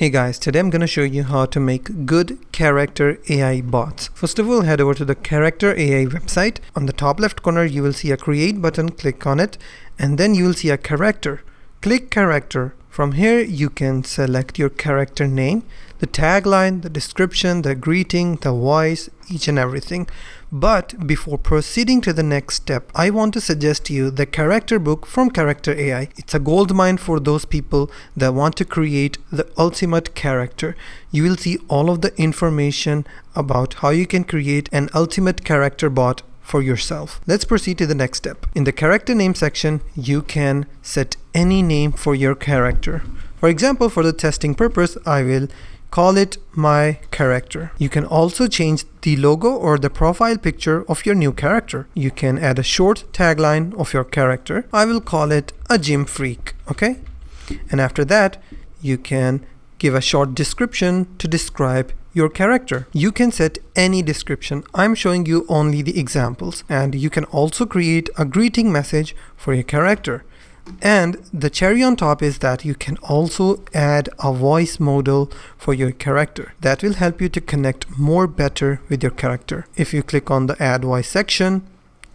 Hey guys, today I'm going to show you how to make good character AI bots. First of all, head over to the Character AI website. On the top left corner, you will see a create button. Click on it and then you will see a character. Click character. From here, you can select your character name, the tagline, the description, the greeting, the voice, each and everything. But before proceeding to the next step, I want to suggest to you the character book from Character AI. It's a goldmine for those people that want to create the ultimate character. You will see all of the information about how you can create an ultimate character bot for yourself. Let's proceed to the next step. In the character name section, you can set any name for your character. For example, for the testing purpose, I will call it my character. You can also change the logo or the profile picture of your new character. You can add a short tagline of your character. I will call it a gym freak, okay? And after that, you can give a short description to describe your character. You can set any description. I'm showing you only the examples. And you can also create a greeting message for your character. And the cherry on top is that you can also add a voice modal for your character. That will help you to connect more better with your character. If you click on the add voice section,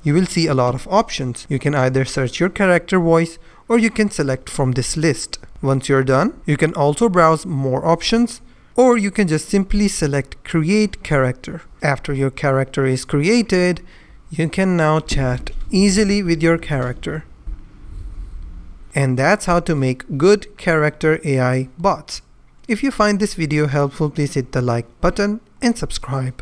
you will see a lot of options. You can either search your character voice or you can select from this list. Once you're done, you can also browse more options, or you can just simply select create character. After your character is created, you can now chat easily with your character. And that's how to make good character AI bots. If you find this video helpful, please hit the like button and subscribe.